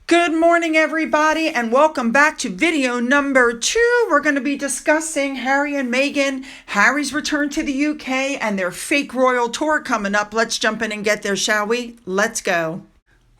Good morning, everybody, and welcome back to video number 2. We're going to be discussing Harry and Meghan, Harry's return to the UK, and their fake royal tour coming up. Let's jump in and get there, shall we? Let's go.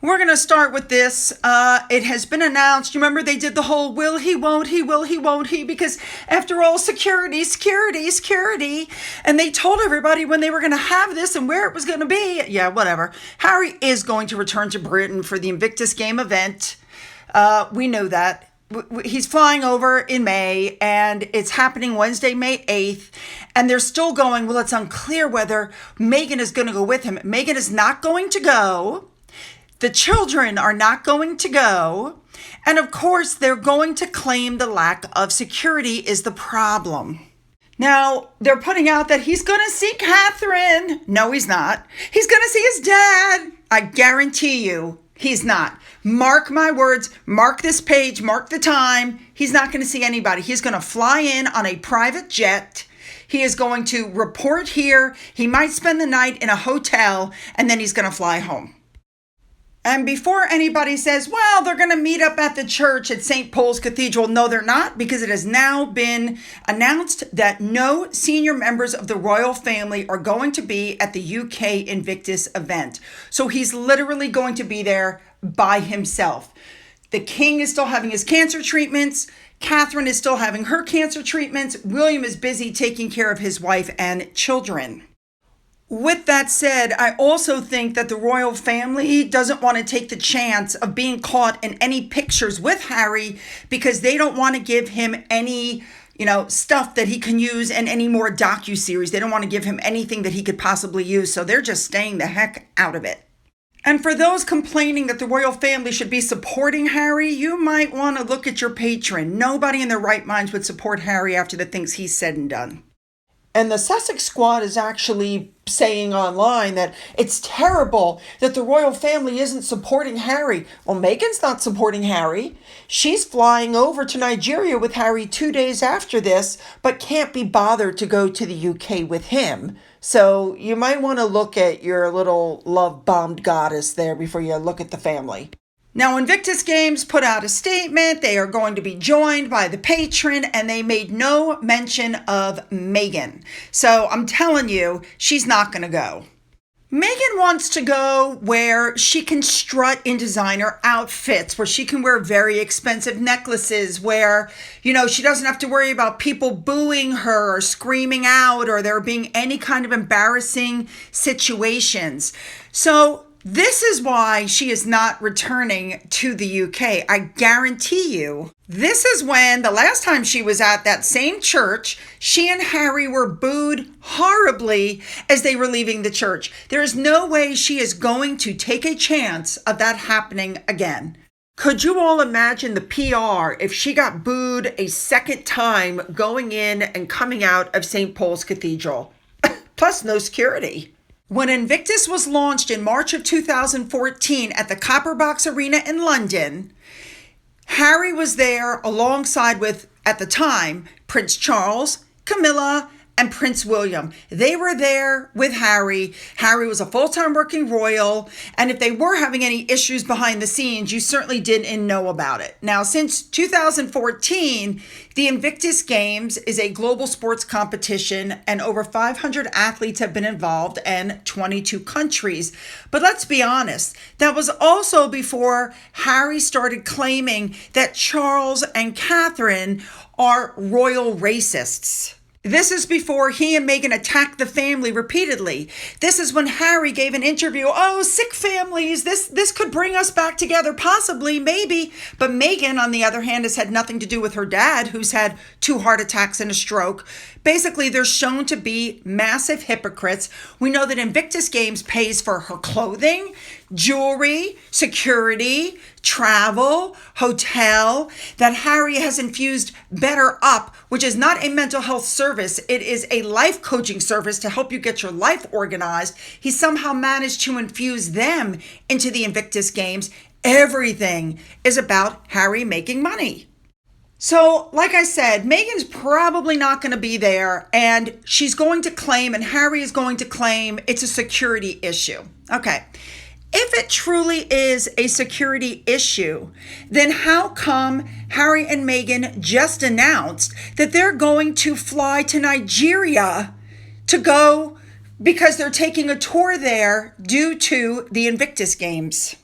We're going to start with this. It has been announced. You remember they did the whole will he, won't he, will he, won't he? Because after all, security. And they told everybody when they were going to have this and where it was going to be. Yeah, whatever. Harry is going to return to Britain for the Invictus game event. We know that. He's flying over in May, and it's happening Wednesday, May 8th. And they're still going, well, it's unclear whether Meghan is going to go with him. Meghan is not going to go. The children are not going to go. And of course, they're going to claim the lack of security is the problem. Now, they're putting out that he's going to see Catherine. No, he's not. He's going to see his dad. I guarantee you, he's not. Mark my words. Mark this page. Mark the time. He's not going to see anybody. He's going to fly in on a private jet. He is going to report here. He might spend the night in a hotel, and then he's going to fly home. And before anybody says, well, they're going to meet up at the church at St. Paul's Cathedral. No, they're not, because it has now been announced that no senior members of the royal family are going to be at the UK Invictus event. So he's literally going to be there by himself. The king is still having his cancer treatments. Catherine is still having her cancer treatments. William is busy taking care of his wife and children. With that said, I also think that the royal family doesn't want to take the chance of being caught in any pictures with Harry because they don't want to give him any, stuff that he can use in any more docuseries. They don't want to give him anything that he could possibly use, so they're just staying the heck out of it. And for those complaining that the royal family should be supporting Harry, you might want to look at your patron. Nobody in their right minds would support Harry after the things he's said and done. And the Sussex squad is actually saying online that it's terrible that the royal family isn't supporting Harry. Well, Meghan's not supporting Harry. She's flying over to Nigeria with Harry 2 days after this, but can't be bothered to go to the UK with him. So you might want to look at your little love-bombed goddess there before you look at the family. Now, Invictus Games put out a statement. They are going to be joined by the patron, and they made no mention of Meghan. So I'm telling you, she's not going to go. Meghan wants to go where she can strut in designer outfits, where she can wear very expensive necklaces, where, she doesn't have to worry about people booing her or screaming out or there being any kind of embarrassing situations. So this is why she is not returning to the UK. I guarantee you, this is when the last time she was at that same church, she and Harry were booed horribly as they were leaving the church. There is no way she is going to take a chance of that happening again. Could you all imagine the PR if she got booed a second time going in and coming out of St. Paul's Cathedral? Plus no security. When Invictus was launched in March of 2014 at the Copper Box Arena in London, Harry was there alongside with, at the time, Prince Charles, Camilla, and Prince William. They were there with Harry. Harry was a full-time working royal, and if they were having any issues behind the scenes, you certainly didn't know about it. Now, since 2014, the Invictus Games is a global sports competition, and over 500 athletes have been involved in 22 countries. But let's be honest, that was also before Harry started claiming that Charles and Catherine are royal racists. This is before he and Meghan attacked the family repeatedly. This is when Harry gave an interview. Oh, sick families. This could bring us back together. Possibly, maybe. But Meghan, on the other hand, has had nothing to do with her dad, who's had 2 heart attacks and a stroke. Basically, they're shown to be massive hypocrites. We know that Invictus Games pays for her clothing, jewelry, security, travel, hotel, that Harry has infused Gettr Up, which is not a mental health service. It is a life coaching service to help you get your life organized. He somehow managed to infuse them into the Invictus Games. Everything is about Harry making money. So, like I said, Meghan's probably not going to be there, and she's going to claim, and Harry is going to claim, it's a security issue. Okay. If it truly is a security issue, then how come Harry and Meghan just announced that they're going to fly to Nigeria to go because they're taking a tour there due to the Invictus Games?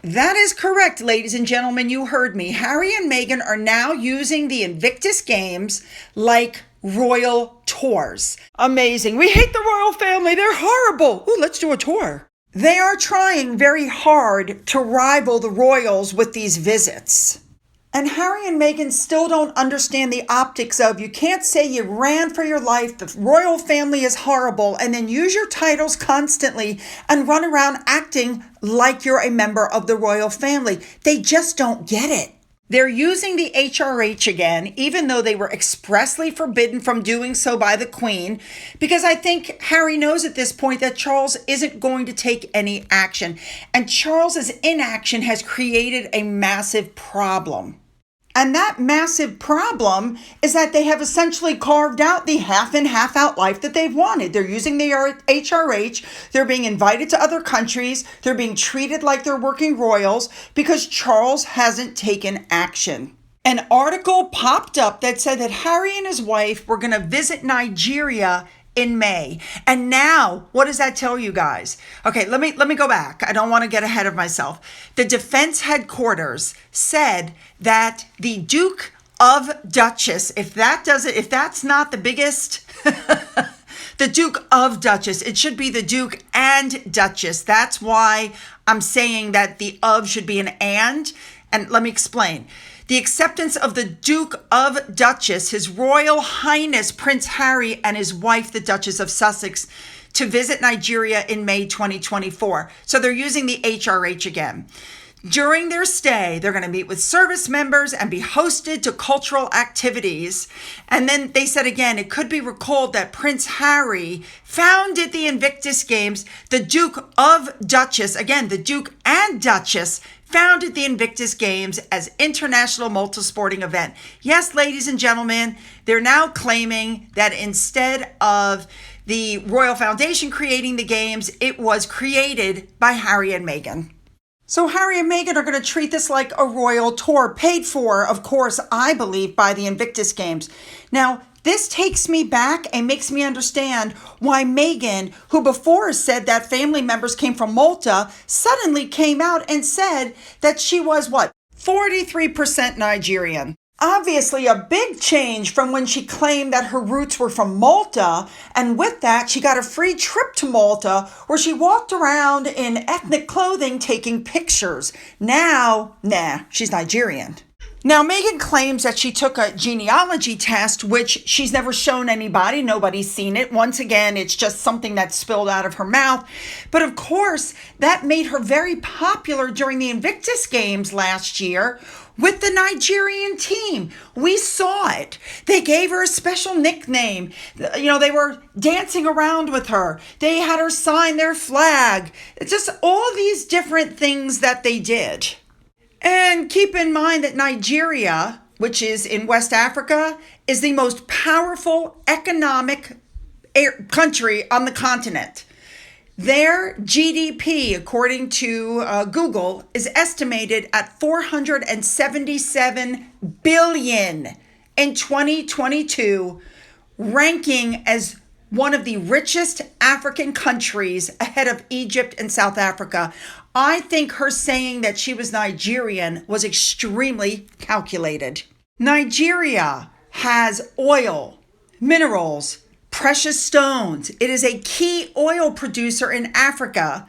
That is correct, ladies and gentlemen. You heard me. Harry and Meghan are now using the Invictus Games like royal tours. Amazing. We hate the royal family. They're horrible. Ooh, let's do a tour. They are trying very hard to rival the royals with these visits. And Harry and Meghan still don't understand the optics of you can't say you ran for your life, the royal family is horrible, and then use your titles constantly and run around acting like you're a member of the royal family. They just don't get it. They're using the HRH again, even though they were expressly forbidden from doing so by the Queen, because I think Harry knows at this point that Charles isn't going to take any action. And Charles's inaction has created a massive problem. And that massive problem is that they have essentially carved out the half in, half out life that they've wanted. They're using the HRH. They're being invited to other countries. They're being treated like they're working royals because Charles hasn't taken action. An article popped up that said that Harry and his wife were going to visit Nigeria in May. And now, what does that tell you guys? Okay, let me go back. I don't want to get ahead of myself. The defense headquarters said that the Duke of Duchess, if that's not the biggest, the Duke of Duchess, it should be the Duke and Duchess. That's why I'm saying that the of should be an and let me explain. The acceptance of the Duke of Duchess, His Royal Highness Prince Harry and his wife, the Duchess of Sussex, to visit Nigeria in May 2024. So they're using the HRH again. During their stay, they're going to meet with service members and be hosted to cultural activities. And then they said again, it could be recalled that Prince Harry founded the Invictus Games. The Duke of Duchess, again, the Duke and Duchess, founded the Invictus Games as international multisporting event. Yes, ladies and gentlemen, they're now claiming that instead of the Royal Foundation creating the games, it was created by Harry and Meghan. So Harry and Meghan are going to treat this like a royal tour, paid for, of course, I believe, by the Invictus Games. Now, this takes me back and makes me understand why Meghan, who before said that family members came from Malta, suddenly came out and said that she was, 43% Nigerian. Obviously a big change from when she claimed that her roots were from Malta, and with that she got a free trip to Malta where she walked around in ethnic clothing taking pictures. Now, she's Nigerian. Now, Meghan claims that she took a genealogy test, which she's never shown anybody. Nobody's seen it. Once again, it's just something that spilled out of her mouth. But of course, that made her very popular during the Invictus Games last year with the Nigerian team. We saw it. They gave her a special nickname. They were dancing around with her. They had her sign their flag. It's just all these different things that they did. And keep in mind that Nigeria, which is in West Africa, is the most powerful economic country on the continent. Their GDP, according to Google, is estimated at $477 billion in 2022, ranking as one of the richest African countries ahead of Egypt and South Africa. I think her saying that she was Nigerian was extremely calculated. Nigeria has oil, minerals, precious stones. It is a key oil producer in Africa,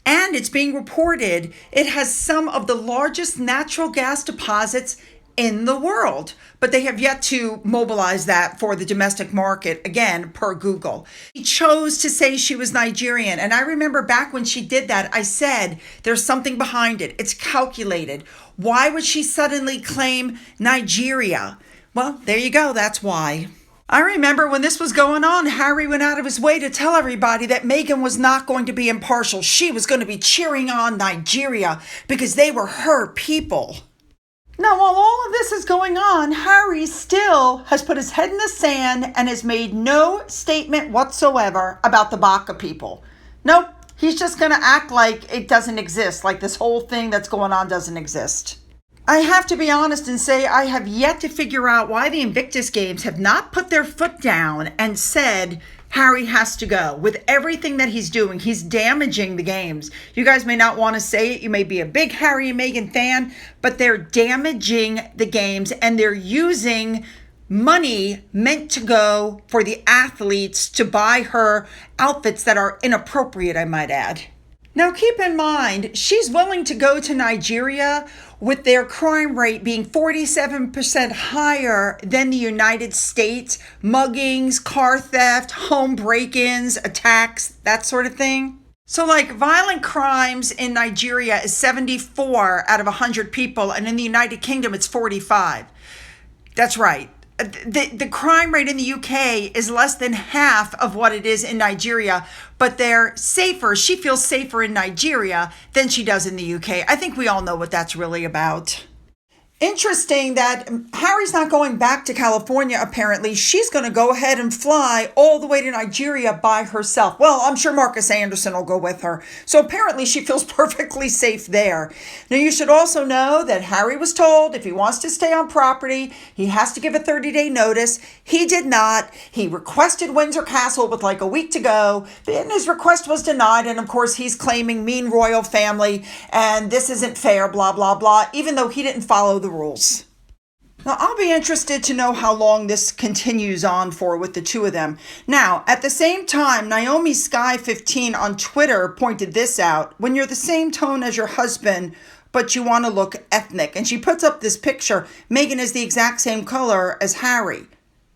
and it's being reported it has some of the largest natural gas deposits in the world, but they have yet to mobilize that for the domestic market, again, per Google. She chose to say she was Nigerian, and I remember back when she did that, I said, there's something behind it. It's calculated. Why would she suddenly claim Nigeria? Well, there you go. That's why. I remember when this was going on, Harry went out of his way to tell everybody that Meghan was not going to be impartial. She was going to be cheering on Nigeria because they were her people. Now, while all of this is going on, Harry still has put his head in the sand and has made no statement whatsoever about the Baka people. Nope, He's just going to act like it doesn't exist, like this whole thing that's going on doesn't exist. I have to be honest and say I have yet to figure out why the Invictus Games have not put their foot down and said Harry has to go. With everything that he's doing, he's damaging the games. You guys may not want to say it. You may be a big Harry and Meghan fan, but they're damaging the games and they're using money meant to go for the athletes to buy her outfits that are inappropriate, I might add. Now, keep in mind, she's willing to go to Nigeria with their crime rate being 47% higher than the United States. Muggings, car theft, home break-ins, attacks, that sort of thing. So like violent crimes in Nigeria is 74 out of 100 people, and in the United Kingdom, it's 45. That's right. The crime rate in the UK is less than half of what it is in Nigeria, but they're safer. She feels safer in Nigeria than she does in the UK. I think we all know what that's really about. Interesting that Harry's not going back to California, apparently. She's going to go ahead and fly all the way to Nigeria by herself. Well, I'm sure Marcus Anderson will go with her. So apparently she feels perfectly safe there. Now, you should also know that Harry was told if he wants to stay on property, he has to give a 30-day notice. He did not. He requested Windsor Castle with like a week to go, and his request was denied. And of course, he's claiming mean royal family, and this isn't fair, blah, blah, blah, even though he didn't follow the rules. Now, I'll be interested to know how long this continues on for with the two of them. Now, at the same time, Naomi Sky 15 on Twitter pointed this out. When you're the same tone as your husband, but you want to look ethnic. And she puts up this picture. Meghan is the exact same color as Harry.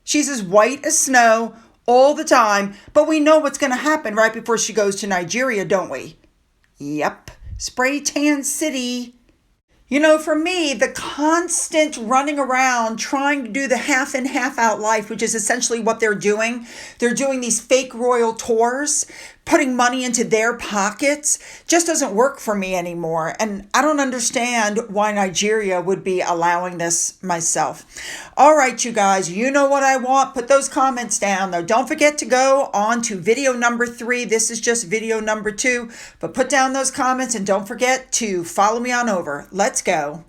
She's as white as snow all the time, but we know what's going to happen right before she goes to Nigeria, don't we? Yep. Spray tan city. You know, for me, the constant running around trying to do the half in, half out life, which is essentially what they're doing. They're doing these fake royal tours, putting money into their pockets, just doesn't work for me anymore. And I don't understand why Nigeria would be allowing this myself. All right, you guys, you know what I want. Put those comments down, though. Don't forget to go on to video number 3. This is just video number 2. But put down those comments and don't forget to follow me on over. Let's go.